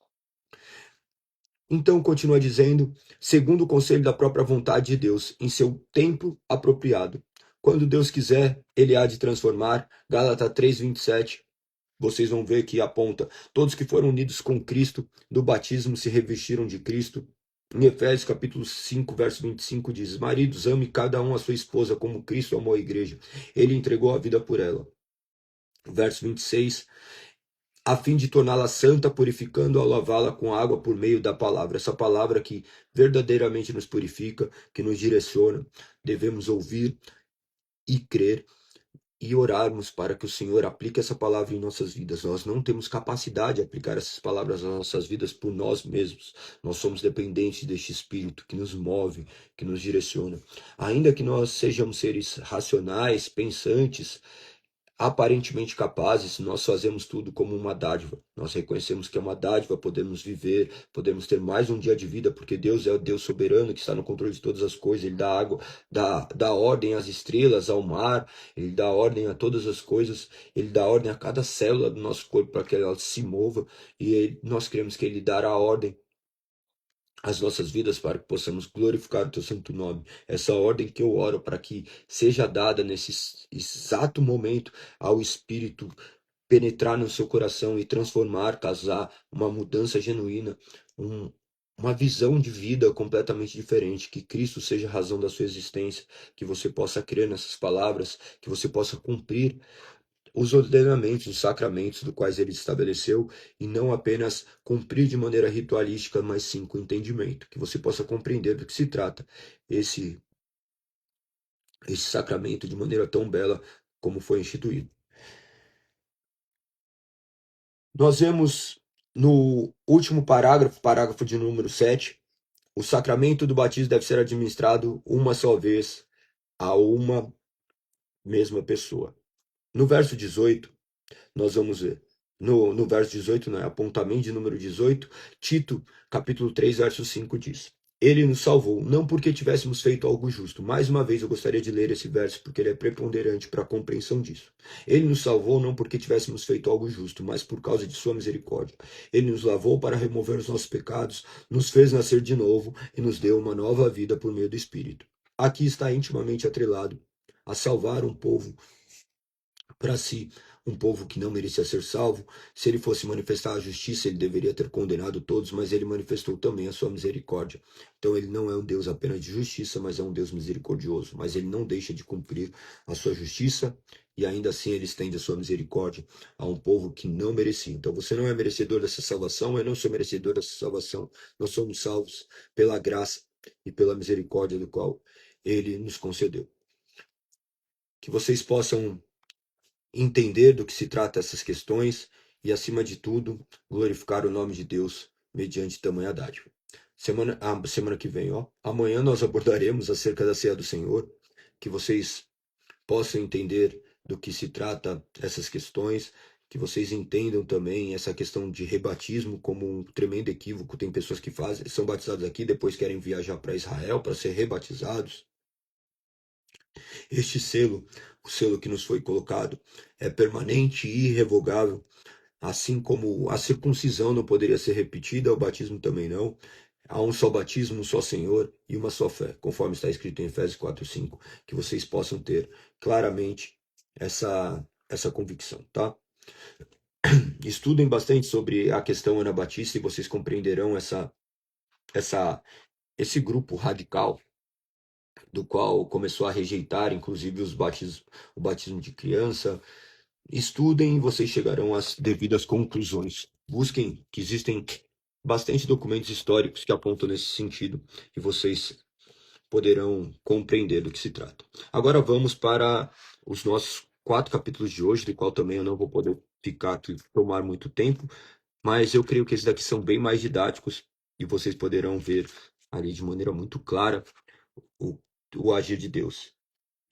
Então, continua dizendo, segundo o conselho da própria vontade de Deus, em seu tempo apropriado. Quando Deus quiser, Ele há de transformar. Gálatas 3:27. Vocês vão ver que aponta: todos que foram unidos com Cristo, do batismo se revestiram de Cristo. Em Efésios capítulo 5, verso 25 diz: maridos, ame cada um a sua esposa como Cristo amou a igreja. Ele entregou a vida por ela. Verso 26: a fim de torná-la santa, purificando-a, lavá-la com água por meio da palavra. Essa palavra que verdadeiramente nos purifica, que nos direciona, devemos ouvir e crer e orarmos para que o Senhor aplique essa palavra em nossas vidas. Nós não temos capacidade de aplicar essas palavras nas nossas vidas por nós mesmos. Nós somos dependentes deste Espírito que nos move, que nos direciona. Ainda que nós sejamos seres racionais, pensantes, aparentemente capazes, nós fazemos tudo como uma dádiva. Nós reconhecemos que é uma dádiva, podemos viver, podemos ter mais um dia de vida, porque Deus é o Deus soberano que está no controle de todas as coisas. Ele dá água, dá ordem às estrelas, ao mar, Ele dá ordem a todas as coisas, Ele dá ordem a cada célula do nosso corpo para que ela se mova, e nós cremos que Ele dará ordem as nossas vidas para que possamos glorificar o teu santo nome. Essa ordem que eu oro para que seja dada nesse exato momento ao Espírito penetrar no seu coração e transformar, causar uma mudança genuína, uma visão de vida completamente diferente, que Cristo seja a razão da sua existência, que você possa crer nessas palavras, que você possa cumprir os ordenamentos, os sacramentos do quais ele estabeleceu, e não apenas cumprir de maneira ritualística, mas sim com entendimento, que você possa compreender do que se trata esse sacramento de maneira tão bela como foi instituído. Nós vemos no último parágrafo, parágrafo de número 7, o sacramento do batismo deve ser administrado uma só vez a uma mesma pessoa. No verso 18, nós vamos ver. No verso 18, né, apontamento de número 18, Tito, capítulo 3, verso 5 diz: Ele nos salvou, não porque tivéssemos feito algo justo. Mais uma vez eu gostaria de ler esse verso, porque ele é preponderante para a compreensão disso. Ele nos salvou não porque tivéssemos feito algo justo, mas por causa de sua misericórdia. Ele nos lavou para remover os nossos pecados, nos fez nascer de novo e nos deu uma nova vida por meio do Espírito. Aqui está intimamente atrelado a salvar um povo para si, um povo que não merecia ser salvo. Se ele fosse manifestar a justiça, ele deveria ter condenado todos, mas ele manifestou também a sua misericórdia. Então ele não é um Deus apenas de justiça, mas é um Deus misericordioso. Mas ele não deixa de cumprir a sua justiça, e ainda assim ele estende a sua misericórdia a um povo que não merecia. Então você não é merecedor dessa salvação, eu não sou merecedor dessa salvação. Nós somos salvos pela graça e pela misericórdia do qual ele nos concedeu. Que vocês possam entender do que se trata essas questões e, acima de tudo, glorificar o nome de Deus mediante tamanha dádiva. Semana que vem, amanhã nós abordaremos acerca da ceia do Senhor, que vocês possam entender do que se trata essas questões, que vocês entendam também essa questão de rebatismo como um tremendo equívoco. Tem pessoas que são batizadas aqui, depois querem viajar para Israel para ser rebatizados. Este selo, o selo que nos foi colocado, é permanente e irrevogável. Assim como a circuncisão não poderia ser repetida, o batismo também não. Há um só batismo, um só Senhor e uma só fé, conforme está escrito em Efésios 4:5, que vocês possam ter claramente essa convicção, tá? Estudem bastante sobre a questão anabatista e vocês compreenderão esse grupo radical do qual começou a rejeitar, inclusive, o batismo de criança. Estudem e vocês chegarão às devidas conclusões. Busquem, que existem bastante documentos históricos que apontam nesse sentido e vocês poderão compreender do que se trata. Agora vamos para os nossos 4 capítulos de hoje, do qual também eu não vou poder ficar aqui, tomar muito tempo, mas eu creio que esses daqui são bem mais didáticos e vocês poderão ver ali de maneira muito clara o, o agir de Deus.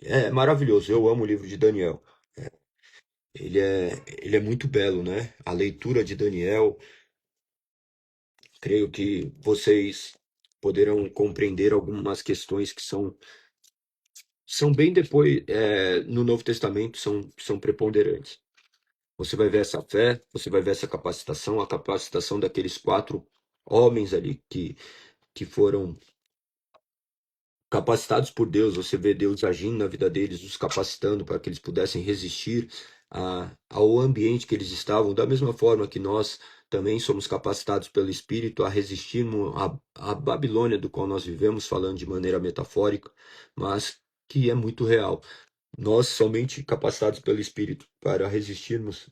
É maravilhoso, eu amo o livro de Daniel. Ele é muito belo, né? A leitura de Daniel, creio que vocês poderão compreender algumas questões que são bem depois, no Novo Testamento, são preponderantes. Você vai ver essa fé, você vai ver essa capacitação, a capacitação daqueles 4 homens ali que foram capacitados por Deus. Você vê Deus agindo na vida deles, os capacitando para que eles pudessem resistir ao ambiente que eles estavam, da mesma forma que nós também somos capacitados pelo Espírito a resistirmos à Babilônia do qual nós vivemos, falando de maneira metafórica, mas que é muito real. Nós somente capacitados pelo Espírito para resistirmos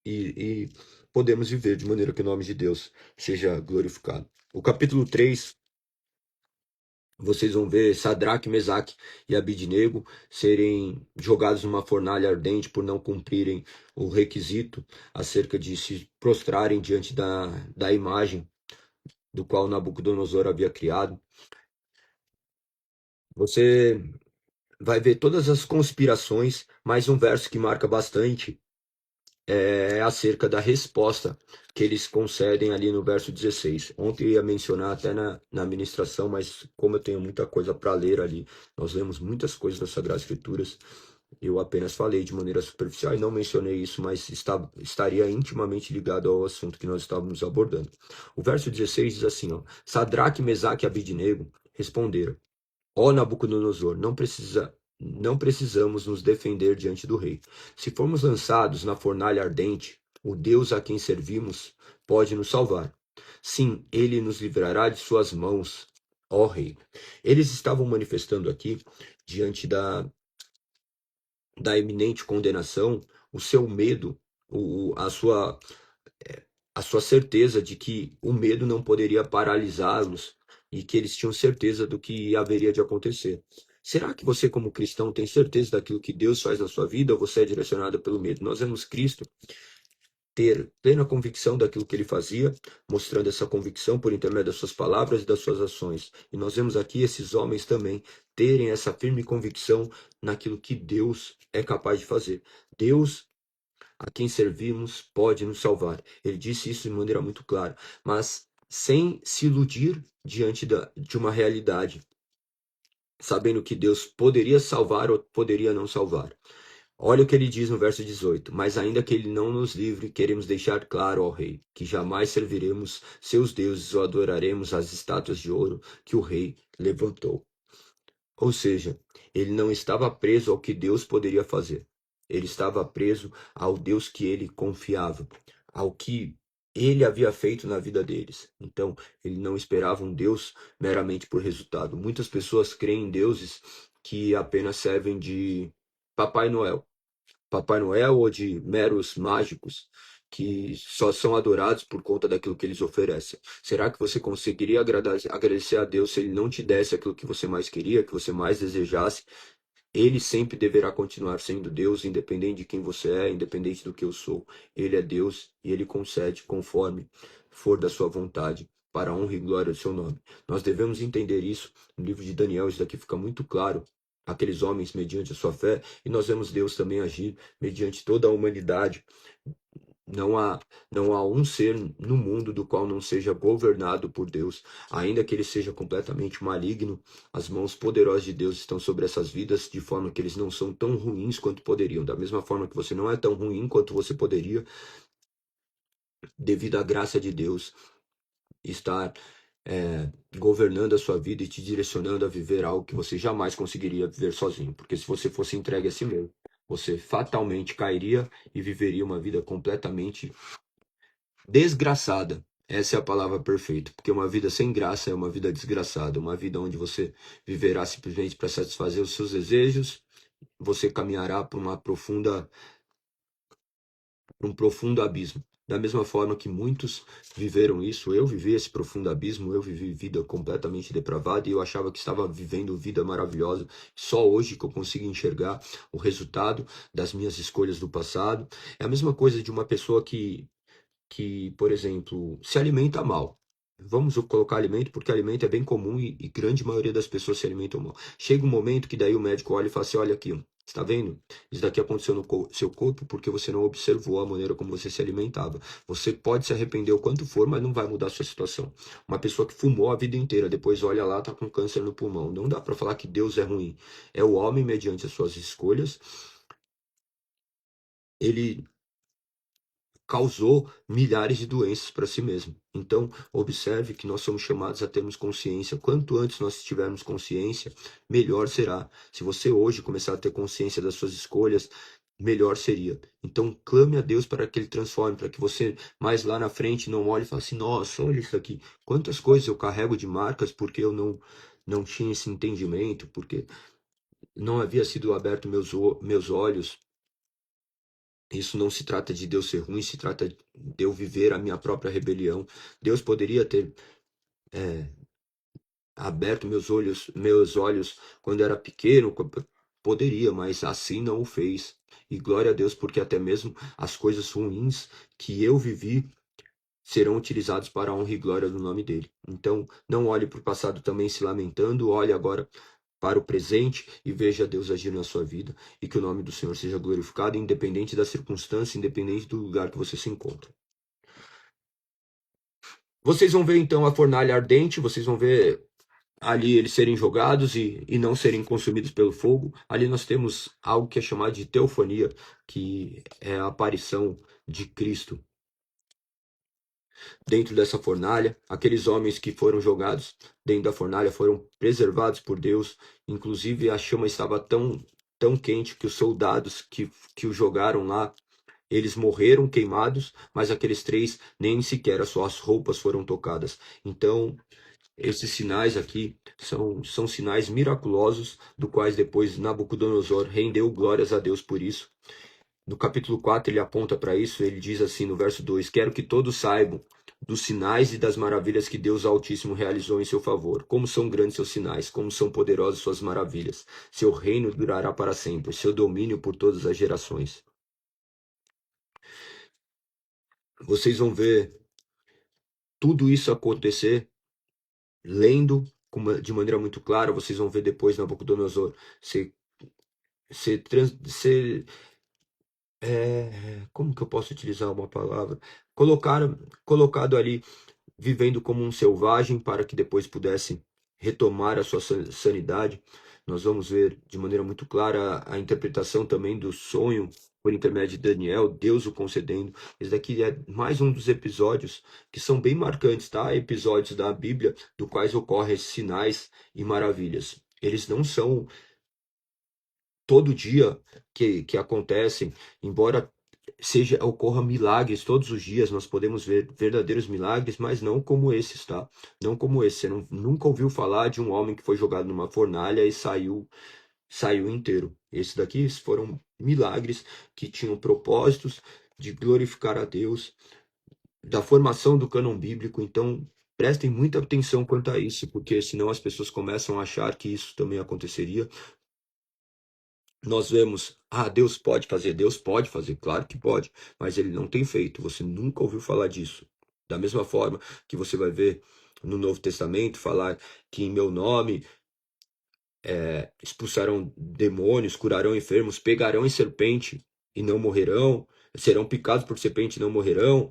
e podemos viver de maneira que o nome de Deus seja glorificado. O capítulo 3, vocês vão ver Sadraque, Mesaque e Abidnego serem jogados numa fornalha ardente por não cumprirem o requisito acerca de se prostrarem diante da imagem do qual Nabucodonosor havia criado. Você vai ver todas as conspirações, mas um verso que marca bastante é acerca da resposta que eles concedem ali no verso 16. Ontem eu ia mencionar até na ministração, mas como eu tenho muita coisa para ler ali, nós lemos muitas coisas das Sagradas Escrituras, eu apenas falei de maneira superficial e não mencionei isso, mas estaria intimamente ligado ao assunto que nós estávamos abordando. O verso 16 diz assim, ó, Sadraque, Mesaque e Abidnego responderam, ó Nabucodonosor, não precisamos nos defender diante do rei. Se formos lançados na fornalha ardente, o Deus a quem servimos pode nos salvar. Sim, ele nos livrará de suas mãos, ó rei. Eles estavam manifestando aqui, diante da iminente condenação, o seu medo, a sua certeza de que o medo não poderia paralisá-los e que eles tinham certeza do que haveria de acontecer. Será que você, como cristão, tem certeza daquilo que Deus faz na sua vida ou você é direcionado pelo medo? Nós vemos Cristo ter plena convicção daquilo que ele fazia, mostrando essa convicção por intermédio das suas palavras e das suas ações. E nós vemos aqui esses homens também terem essa firme convicção naquilo que Deus é capaz de fazer. Deus a quem servimos pode nos salvar. Ele disse isso de maneira muito clara, mas sem se iludir diante de uma realidade, sabendo que Deus poderia salvar ou poderia não salvar. Olha o que ele diz no verso 18: mas ainda que ele não nos livre, queremos deixar claro ao rei, que jamais serviremos seus deuses ou adoraremos as estátuas de ouro que o rei levantou. Ou seja, ele não estava preso ao que Deus poderia fazer. Ele estava preso ao Deus que ele confiava, ao que ele havia feito na vida deles. Então, ele não esperava um Deus meramente por resultado. Muitas pessoas creem em deuses que apenas servem de Papai Noel. Papai Noel ou de meros mágicos que só são adorados por conta daquilo que eles oferecem. Será que você conseguiria agradecer a Deus se ele não te desse aquilo que você mais queria, que você mais desejasse? Ele sempre deverá continuar sendo Deus, independente de quem você é, independente do que eu sou. Ele é Deus e ele concede conforme for da sua vontade. para a honra e glória do seu nome. Nós devemos entender isso. No livro de Daniel, isso daqui fica muito claro. Aqueles homens mediante a sua fé, e nós vemos Deus também agir mediante toda a humanidade. Não há, não há um ser no mundo do qual não seja governado por Deus, ainda que ele seja completamente maligno. As mãos poderosas de Deus estão sobre essas vidas, de forma que eles não são tão ruins quanto poderiam. Da mesma forma que você não é tão ruim quanto você poderia, devido à graça de Deus estar governando a sua vida e te direcionando a viver algo que você jamais conseguiria viver sozinho. Porque se você fosse entregue a si mesmo, você fatalmente cairia e viveria uma vida completamente desgraçada. Essa é a palavra perfeita, porque uma vida sem graça é uma vida desgraçada, uma vida onde você viverá simplesmente para satisfazer os seus desejos, você caminhará para um profundo abismo. Da mesma forma que muitos viveram isso, eu vivi esse profundo abismo, eu vivi vida completamente depravada e eu achava que estava vivendo vida maravilhosa. Só hoje que eu consigo enxergar o resultado das minhas escolhas do passado. É a mesma coisa de uma pessoa que, por exemplo, se alimenta mal. Vamos colocar alimento, porque alimento é bem comum e grande maioria das pessoas se alimentam mal. Chega um momento que daí o médico olha e fala assim, olha aqui, está vendo? Isso daqui aconteceu no seu corpo porque você não observou a maneira como você se alimentava. Você pode se arrepender o quanto for, mas não vai mudar a sua situação. Uma pessoa que fumou a vida inteira, depois olha lá, está com câncer no pulmão. Não dá para falar que Deus é ruim. É o homem, mediante as suas escolhas, ele causou milhares de doenças para si mesmo. Então, observe que nós somos chamados a termos consciência. Quanto antes nós tivermos consciência, melhor será. Se você hoje começar a ter consciência das suas escolhas, melhor seria. Então, clame a Deus para que Ele transforme, para que você mais lá na frente não olhe e fale assim, nossa, olha isso aqui. Quantas coisas eu carrego de marcas porque eu não tinha esse entendimento, porque não havia sido aberto meus olhos. Isso não se trata de Deus ser ruim, se trata de eu viver a minha própria rebelião. Deus poderia ter aberto meus olhos quando era pequeno, poderia, mas assim não o fez. E glória a Deus, porque até mesmo as coisas ruins que eu vivi serão utilizadas para a honra e glória do nome dele. Então, não olhe para o passado também se lamentando, olhe agora para o presente e veja Deus agir na sua vida e que o nome do Senhor seja glorificado, independente da circunstância, independente do lugar que você se encontra. Vocês vão ver então a fornalha ardente, vocês vão ver ali eles serem jogados e não serem consumidos pelo fogo. Ali nós temos algo que é chamado de teofania, que é a aparição de Cristo dentro dessa fornalha. Aqueles homens que foram jogados dentro da fornalha foram preservados por Deus. Inclusive a chama estava tão quente que os soldados que o jogaram lá, eles morreram queimados, mas aqueles três nem sequer as suas roupas foram tocadas. Então, esses sinais aqui são sinais miraculosos, do quais depois Nabucodonosor rendeu glórias a Deus por isso. No capítulo 4 ele aponta para isso, ele diz assim no verso 2, quero que todos saibam dos sinais e das maravilhas que Deus Altíssimo realizou em seu favor. Como são grandes seus sinais, como são poderosas suas maravilhas. Seu reino durará para sempre, seu domínio por todas as gerações. Vocês vão ver tudo isso acontecer lendo de maneira muito clara. Vocês vão ver depois Nabucodonosor como que eu posso utilizar uma palavra? Colocado ali, vivendo como um selvagem, para que depois pudesse retomar a sua sanidade. Nós vamos ver de maneira muito clara a interpretação também do sonho por intermédio de Daniel, Deus o concedendo. Esse daqui é mais um dos episódios que são bem marcantes, tá? Episódios da Bíblia, do quais ocorrem sinais e maravilhas. Eles não são todo dia que acontecem, embora ocorra milagres todos os dias, nós podemos ver verdadeiros milagres, mas não como esses, tá? Não como esse. Você nunca ouviu falar de um homem que foi jogado numa fornalha e saiu inteiro. Esses daqui foram milagres que tinham propósitos de glorificar a Deus, da formação do cânon bíblico. Então, prestem muita atenção quanto a isso, porque senão as pessoas começam a achar que isso também aconteceria. Nós vemos, Deus pode fazer, claro que pode, mas ele não tem feito, você nunca ouviu falar disso. Da mesma forma que você vai ver no Novo Testamento, falar que em meu nome expulsarão demônios, curarão enfermos, pegarão em serpente e não morrerão, serão picados por serpente e não morrerão,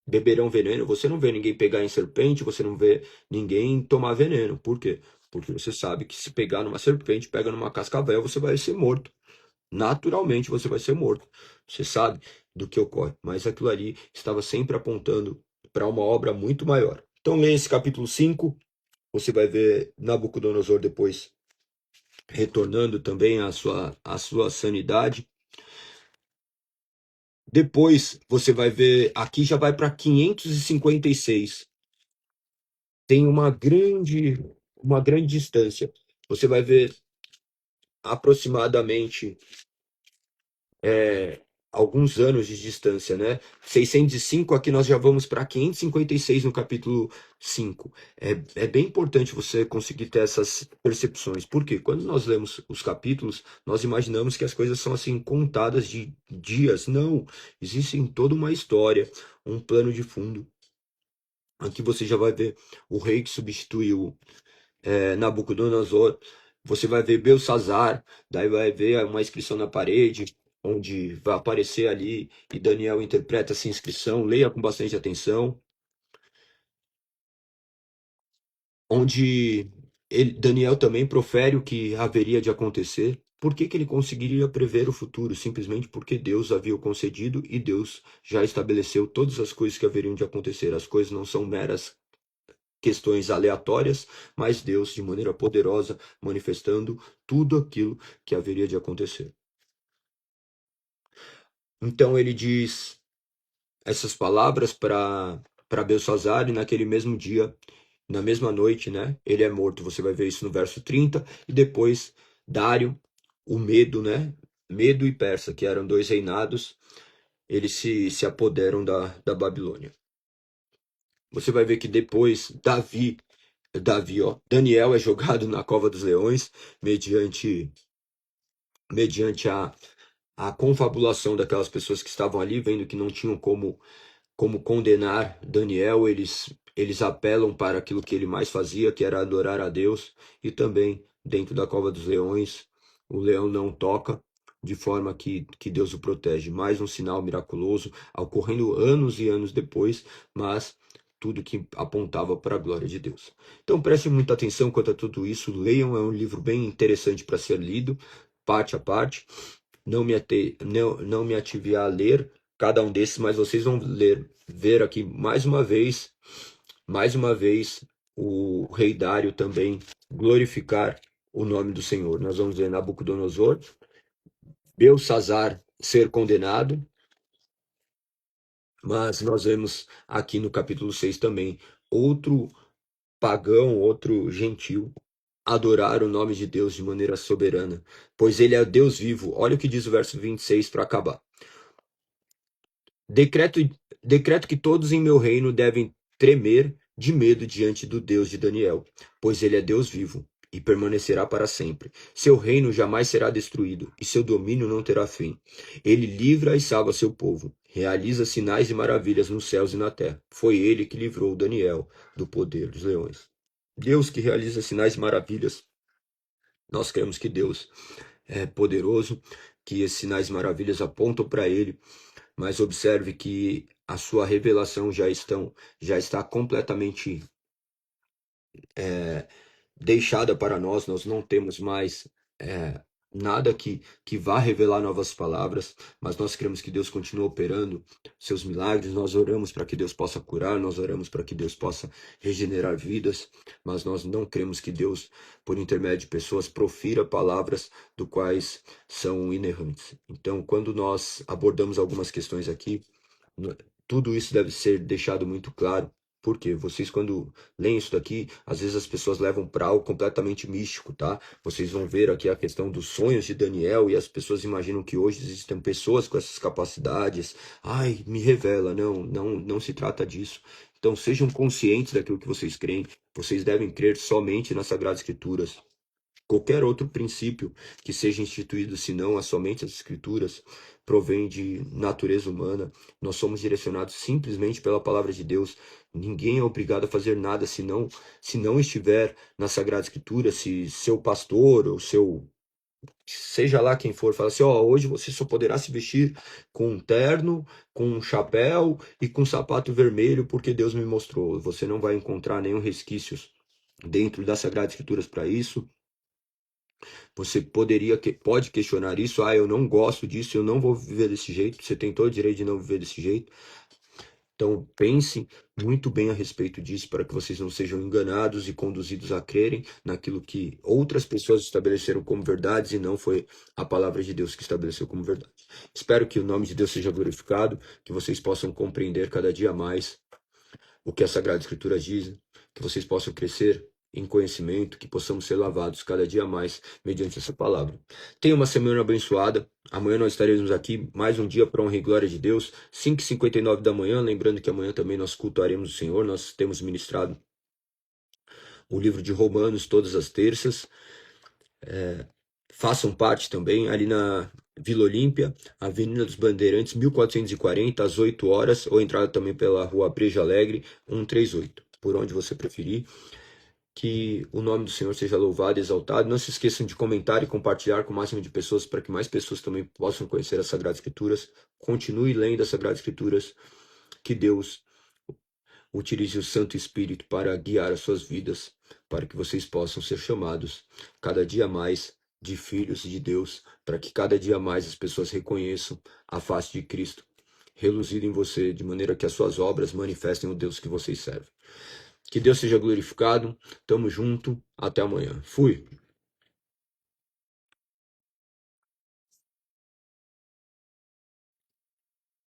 beberão veneno. Você não vê ninguém pegar em serpente, você não vê ninguém tomar veneno. Por quê? Porque você sabe que se pegar numa serpente, pega numa cascavel, você vai ser morto. Naturalmente você vai ser morto. Você sabe do que ocorre. Mas aquilo ali estava sempre apontando para uma obra muito maior. Então leia esse capítulo 5. Você vai ver Nabucodonosor depois retornando também à sua sanidade. Depois você vai ver, aqui já vai para 556. Tem uma grande distância. Você vai ver aproximadamente alguns anos de distância, né? 605, aqui nós já vamos para 556 no capítulo 5. É bem importante você conseguir ter essas percepções. Por quê? Quando nós lemos os capítulos, nós imaginamos que as coisas são assim contadas de dias. Não, existe toda uma história, um plano de fundo. Aqui você já vai ver o rei que substituiu Nabucodonosor. Você vai ver Belsazar, daí vai ver uma inscrição na parede, onde vai aparecer ali, e Daniel interpreta essa inscrição, leia com bastante atenção, onde Daniel também profere o que haveria de acontecer. Por que que ele conseguiria prever o futuro? Simplesmente porque Deus havia o concedido e Deus já estabeleceu todas as coisas que haveriam de acontecer. As coisas não são meras questões aleatórias, mas Deus, de maneira poderosa, manifestando tudo aquilo que haveria de acontecer. Então ele diz essas palavras para Belsazar, e naquele mesmo dia, na mesma noite, né, ele é morto. Você vai ver isso no verso 30, e depois Dário, o Medo, né, Medo e Persa, que eram dois reinados, eles se apoderam da Babilônia. Você vai ver que depois Daniel é jogado na cova dos leões mediante a confabulação daquelas pessoas que estavam ali, vendo que não tinham como condenar Daniel. Eles apelam para aquilo que ele mais fazia, que era adorar a Deus, e também dentro da cova dos leões, o leão não toca, de forma que Deus o protege. Mais um sinal miraculoso, ocorrendo anos e anos depois, mas tudo que apontava para a glória de Deus. Então preste muita atenção quanto a tudo isso, leiam, é um livro bem interessante para ser lido, parte a parte. Não me ative a ler cada um desses, mas vocês vão ver aqui mais uma vez, o rei Dário também glorificar o nome do Senhor. Nós vamos ver Nabucodonosor, Belsazar ser condenado, mas nós vemos aqui no capítulo 6 também outro pagão, outro gentil, adorar o nome de Deus de maneira soberana, pois ele é Deus vivo. Olha o que diz o verso 26 para acabar. Decreto que todos em meu reino devem tremer de medo diante do Deus de Daniel, pois ele é Deus vivo e permanecerá para sempre. Seu reino jamais será destruído e seu domínio não terá fim. Ele livra e salva seu povo, realiza sinais e maravilhas nos céus e na terra. Foi ele que livrou Daniel do poder dos leões. Deus que realiza sinais e maravilhas. Nós cremos que Deus é poderoso, que esses sinais e maravilhas apontam para ele, mas observe que a sua revelação já está completamente deixada para nós. Nós não temos mais nada que vá revelar novas palavras, mas nós cremos que Deus continua operando seus milagres. Nós oramos para que Deus possa curar, nós oramos para que Deus possa regenerar vidas, mas nós não cremos que Deus, por intermédio de pessoas, profira palavras do quais são inerrantes. Então, quando nós abordamos algumas questões aqui, tudo isso deve ser deixado muito claro. Porque vocês, quando leem isso daqui, às vezes as pessoas levam para algo completamente místico, tá? Vocês vão ver aqui a questão dos sonhos de Daniel, e as pessoas imaginam que hoje existem pessoas com essas capacidades. Ai, me revela. Não se trata disso. Então sejam conscientes daquilo que vocês creem. Vocês devem crer somente nas Sagradas Escrituras. qualquer outro princípio que seja instituído, senão a somente as Escrituras, provém de natureza humana. Nós somos direcionados simplesmente pela palavra de Deus. Ninguém é obrigado a fazer nada se não estiver na Sagrada Escritura, se seu pastor ou seu seja lá quem for, fala assim, ó, hoje você só poderá se vestir com um terno, com um chapéu e com um sapato vermelho, porque Deus me mostrou. Você não vai encontrar nenhum resquícios dentro das Sagradas Escrituras para isso. Você pode questionar isso, eu não gosto disso, eu não vou viver desse jeito. Você tem todo o direito de não viver desse jeito. Então, pense muito bem a respeito disso para que vocês não sejam enganados e conduzidos a crerem naquilo que outras pessoas estabeleceram como verdades e não foi a palavra de Deus que estabeleceu como verdade. Espero que o nome de Deus seja glorificado, que vocês possam compreender cada dia mais o que a Sagrada Escritura diz, que vocês possam crescer em conhecimento, que possamos ser lavados cada dia mais mediante essa palavra. Tenha uma semana abençoada. Amanhã nós estaremos aqui mais um dia para honra e glória de Deus, 5h59 da manhã. Lembrando que amanhã também nós cultuaremos o Senhor. Nós temos ministrado o livro de Romanos todas as terças. Façam parte também ali na Vila Olímpia, Avenida dos Bandeirantes, 1440, às 8 horas, ou entrada também pela Rua Breja Alegre, 138, por onde você preferir. Que o nome do Senhor seja louvado e exaltado. Não se esqueçam de comentar e compartilhar com o máximo de pessoas para que mais pessoas também possam conhecer as Sagradas Escrituras. Continue lendo as Sagradas Escrituras. Que Deus utilize o Santo Espírito para guiar as suas vidas, para que vocês possam ser chamados cada dia mais de filhos de Deus, para que cada dia mais as pessoas reconheçam a face de Cristo reluzido em você, de maneira que as suas obras manifestem o Deus que vocês servem. Que Deus seja glorificado. Tamo junto. Até amanhã. Fui.